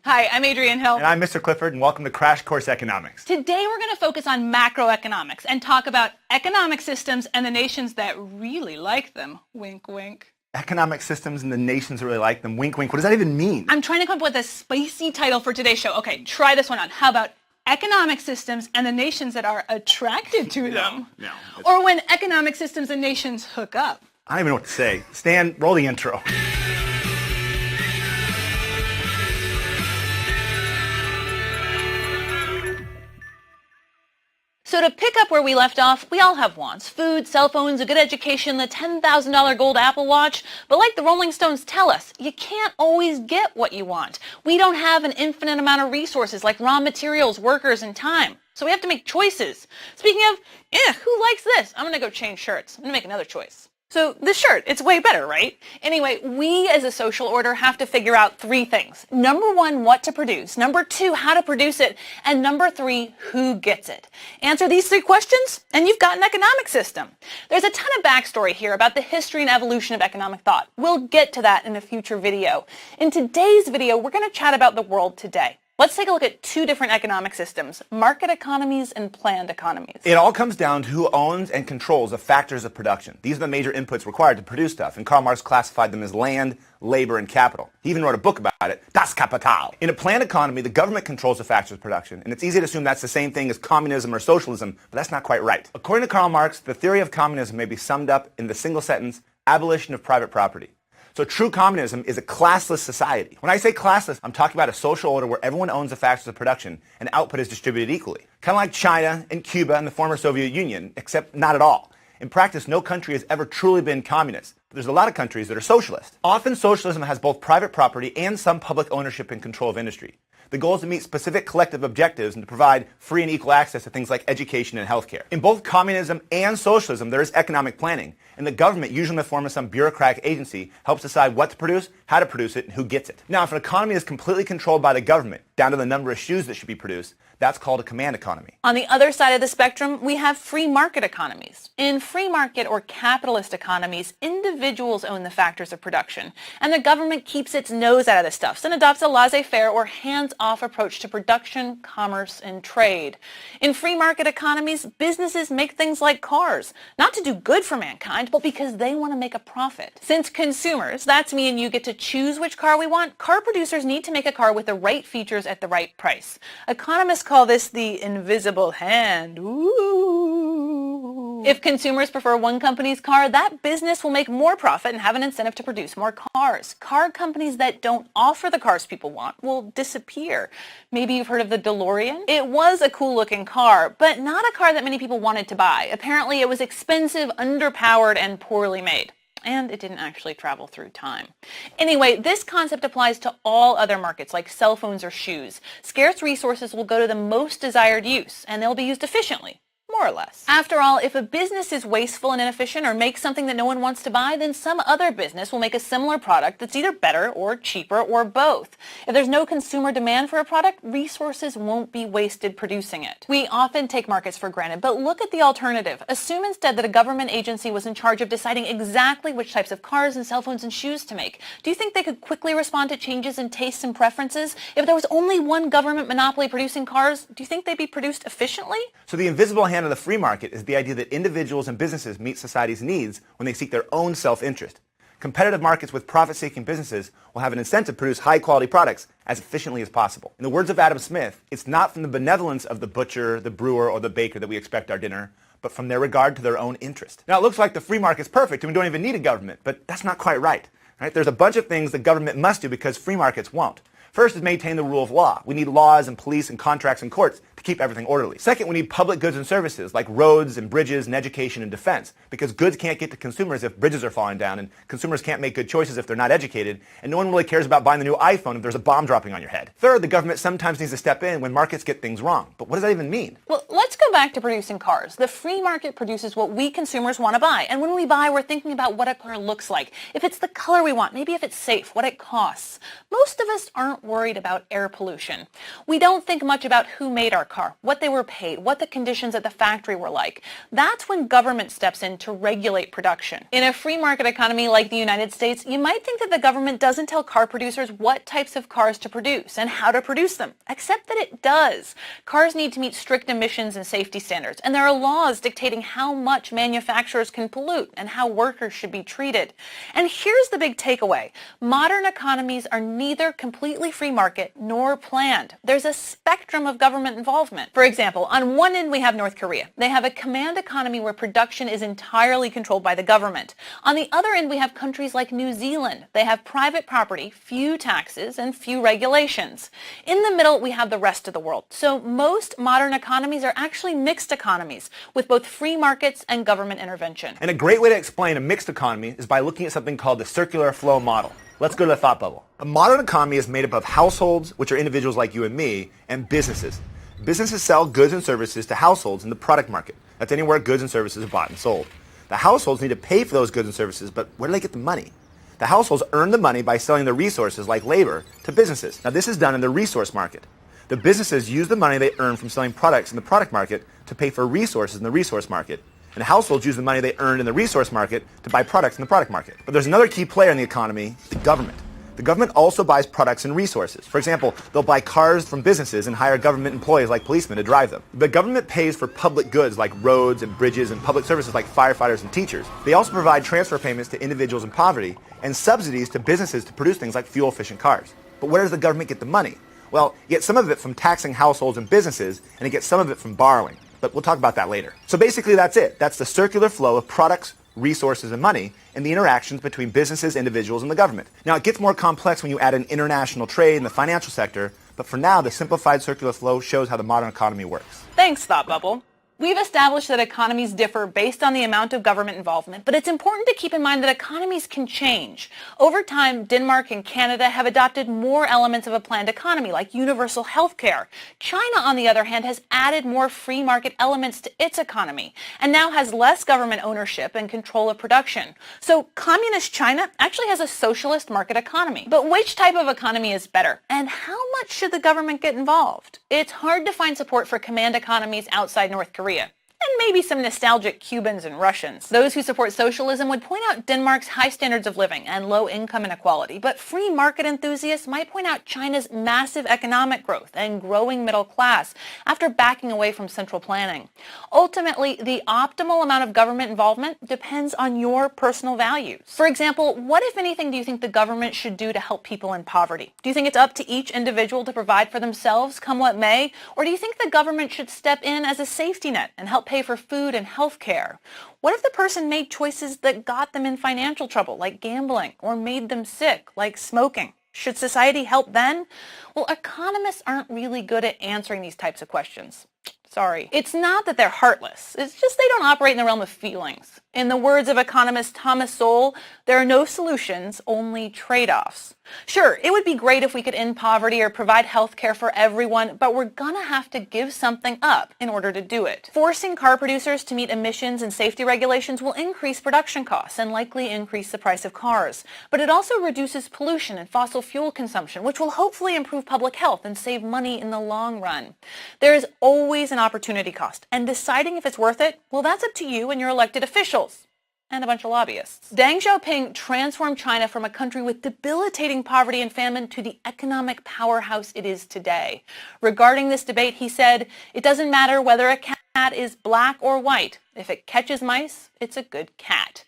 Hi, I'm Adrienne Hill. And I'm Mr. Clifford, and welcome to Crash Course Economics. Today we're going to focus on macroeconomics and talk about economic systems and the nations that really like them. Wink, wink. Economic systems and the nations that really like them. Wink, wink. What does that even mean? I'm trying to come up with a spicy title for today's show. Okay, try this one on. How about economic systems and the nations that are attracted to them? No. Or when economic systems and nations hook up. I don't even know what to say. Stan, roll the intro. So to pick up where we left off, we all have wants. Food, cell phones, a good education, the $10,000 gold Apple Watch. But like the Rolling Stones tell us, you can't always get what you want. We don't have an infinite amount of resources like raw materials, workers, and time. So we have to make choices. Speaking of, who likes this? I'm going to go change shirts. I'm going to make another choice. So this shirt, it's way better, right? Anyway, we as a social order have to figure out three things. Number one, what to produce. Number two, how to produce it. And number three, who gets it. Answer these three questions, and you've got an economic system. There's a ton of backstory here about the history and evolution of economic thought. We'll get to that in a future video. In today's video, we're going to chat about the world today. Let's take a look at two different economic systems, market economies and planned economies. It all comes down to who owns and controls the factors of production. These are the major inputs required to produce stuff, and Karl Marx classified them as land, labor, and capital. He even wrote a book about it, Das Kapital. In a planned economy, the government controls the factors of production, and it's easy to assume that's the same thing as communism or socialism, but that's not quite right. According to Karl Marx, the theory of communism may be summed up in the single sentence, abolition of private property. So true communism is a classless society. When I say classless, I'm talking about a social order where everyone owns the factors of production and output is distributed equally. Kind of like China and Cuba and the former Soviet Union, except not at all. In practice, no country has ever truly been communist, but there's a lot of countries that are socialist. Often socialism has both private property and some public ownership and control of industry. The goal is to meet specific collective objectives and to provide free and equal access to things like education and healthcare. In both communism and socialism, there is economic planning, and the government, usually in the form of some bureaucratic agency, helps decide what to produce, how to produce it, and who gets it. Now, if an economy is completely controlled by the government, down to the number of shoes that should be produced, that's called a command economy. On the other side of the spectrum, we have free market economies. In free market or capitalist economies, individuals own the factors of production, and the government keeps its nose out of the stuff and adopts a laissez-faire or hands-off approach to production, commerce, and trade. In free market economies, businesses make things like cars, not to do good for mankind, but because they want to make a profit. Since consumers, that's me and you, get to choose which car we want, car producers need to make a car with the right features at the right price. Economists call this the invisible hand. Ooh. If consumers prefer one company's car, that business will make more profit and have an incentive to produce more cars. Car companies that don't offer the cars people want will disappear. Maybe you've heard of the DeLorean? It was a cool looking car, but not a car that many people wanted to buy. Apparently it was expensive, underpowered, and poorly made. And it didn't actually travel through time. Anyway, this concept applies to all other markets like cell phones or shoes. Scarce resources will go to the most desired use, and they'll be used efficiently. More or less. After all, if a business is wasteful and inefficient or makes something that no one wants to buy, then some other business will make a similar product that's either better or cheaper or both. If there's no consumer demand for a product, resources won't be wasted producing it. We often take markets for granted, but look at the alternative. Assume instead that a government agency was in charge of deciding exactly which types of cars and cell phones and shoes to make. Do you think they could quickly respond to changes in tastes and preferences? If there was only one government monopoly producing cars, do you think they'd be produced efficiently? So the invisible hand of the free market is the idea that individuals and businesses meet society's needs when they seek their own self-interest. Competitive markets with profit-seeking businesses will have an incentive to produce high-quality products as efficiently as possible. In the words of Adam Smith, it's not from the benevolence of the butcher, the brewer, or the baker that we expect our dinner, but from their regard to their own interest. Now, it looks like the free market's perfect and we don't even need a government, but that's not quite right. There's a bunch of things the government must do because free markets won't. First is maintain the rule of law. We need laws and police and contracts and courts to keep everything orderly. Second, we need public goods and services like roads and bridges and education and defense, because goods can't get to consumers if bridges are falling down, and consumers can't make good choices if they're not educated, and no one really cares about buying the new iPhone if there's a bomb dropping on your head. Third, the government sometimes needs to step in when markets get things wrong. But what does that even mean? Well, let's go back to producing cars. The free market produces what we consumers want to buy, and when we buy, we're thinking about what a car looks like, if it's the color we want, maybe if it's safe, what it costs. Most of us aren't worried about air pollution. We don't think much about who made our car, what they were paid, what the conditions at the factory were like. That's when government steps in to regulate production. In a free market economy like the United States, you might think that the government doesn't tell car producers what types of cars to produce and how to produce them, except that it does. Cars need to meet strict emissions and safety standards, and there are laws dictating how much manufacturers can pollute and how workers should be treated. And here's the big takeaway. Modern economies are neither completely free market nor planned. There's a spectrum of government involvement. For example, on one end we have North Korea. They have a command economy where production is entirely controlled by the government. On the other end we have countries like New Zealand. They have private property, few taxes, and few regulations. In the middle we have the rest of the world. So most modern economies are actually mixed economies with both free markets and government intervention. And a great way to explain a mixed economy is by looking at something called the circular flow model. Let's go to the thought bubble. A modern economy is made up of households, which are individuals like you and me, and businesses. Businesses sell goods and services to households in the product market. That's anywhere goods and services are bought and sold. The households need to pay for those goods and services, but where do they get the money? The households earn the money by selling their resources, like labor, to businesses. Now, this is done in the resource market. The businesses use the money they earn from selling products in the product market to pay for resources in the resource market. And households use the money they earned in the resource market to buy products in the product market. But there's another key player in the economy, the government. The government also buys products and resources. For example, they'll buy cars from businesses and hire government employees like policemen to drive them. The government pays for public goods like roads and bridges and public services like firefighters and teachers. They also provide transfer payments to individuals in poverty and subsidies to businesses to produce things like fuel-efficient cars. But where does the government get the money? Well, you get some of it from taxing households and businesses, and you get some of it from borrowing. But we'll talk about that later. So basically that's it. That's the circular flow of products, resources, and money, and the interactions between businesses, individuals, and the government. Now, it gets more complex when you add in international trade and the financial sector, but for now, the simplified circular flow shows how the modern economy works. Thanks, Thought Bubble. We've established that economies differ based on the amount of government involvement, but it's important to keep in mind that economies can change. Over time, Denmark and Canada have adopted more elements of a planned economy, like universal health care. China, on the other hand, has added more free market elements to its economy, and now has less government ownership and control of production. So communist China actually has a socialist market economy. But which type of economy is better? And how much should the government get involved? It's hard to find support for command economies outside North Korea. And maybe some nostalgic Cubans and Russians. Those who support socialism would point out Denmark's high standards of living and low income inequality, but free market enthusiasts might point out China's massive economic growth and growing middle class after backing away from central planning. Ultimately, the optimal amount of government involvement depends on your personal values. For example, what, if anything, do you think the government should do to help people in poverty? Do you think it's up to each individual to provide for themselves, come what may? Or do you think the government should step in as a safety net and help pay for food and health care? What if the person made choices that got them in financial trouble, like gambling, or made them sick, like smoking? Should society help then? Well, economists aren't really good at answering these types of questions. Sorry. It's not that they're heartless. It's just they don't operate in the realm of feelings. In the words of economist Thomas Sowell, there are no solutions, only trade-offs. Sure, it would be great if we could end poverty or provide health care for everyone, but we're gonna have to give something up in order to do it. Forcing car producers to meet emissions and safety regulations will increase production costs and likely increase the price of cars. But it also reduces pollution and fossil fuel consumption, which will hopefully improve public health and save money in the long run. There is always an opportunity cost, and deciding if it's worth it, well, that's up to you and your elected officials. And a bunch of lobbyists. Deng Xiaoping transformed China from a country with debilitating poverty and famine to the economic powerhouse it is today. Regarding this debate, he said, "It doesn't matter whether a cat is black or white. If it catches mice, it's a good cat."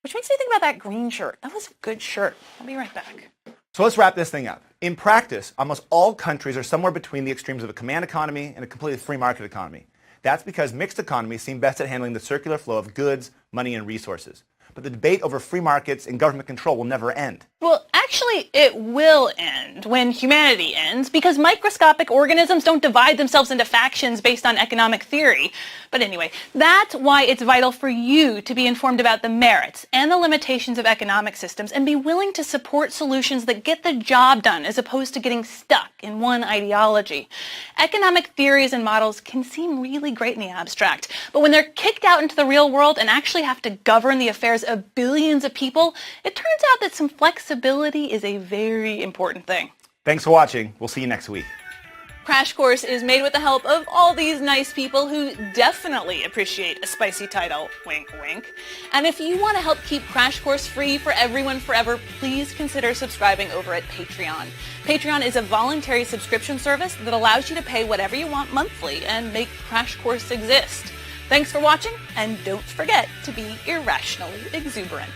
Which makes me think about that green shirt. That was a good shirt. I'll be right back. So let's wrap this thing up. In practice, almost all countries are somewhere between the extremes of a command economy and a completely free market economy. That's because mixed economies seem best at handling the circular flow of goods, money, and resources. But the debate over free markets and government control will never end. Well, actually, it will end when humanity ends, because microscopic organisms don't divide themselves into factions based on economic theory. But anyway, that's why it's vital for you to be informed about the merits and the limitations of economic systems and be willing to support solutions that get the job done as opposed to getting stuck in one ideology. Economic theories and models can seem really great in the abstract, but when they're kicked out into the real world and actually have to govern the affairs of billions of people, it turns out that some flexibility is a very important thing. Thanks for watching. We'll see you next week. Crash Course is made with the help of all these nice people who definitely appreciate a spicy title, wink wink. And if you want to help keep Crash Course free for everyone forever, please consider subscribing over at Patreon. Patreon is a voluntary subscription service that allows you to pay whatever you want monthly and make Crash Course exist. Thanks for watching, and don't forget to be irrationally exuberant.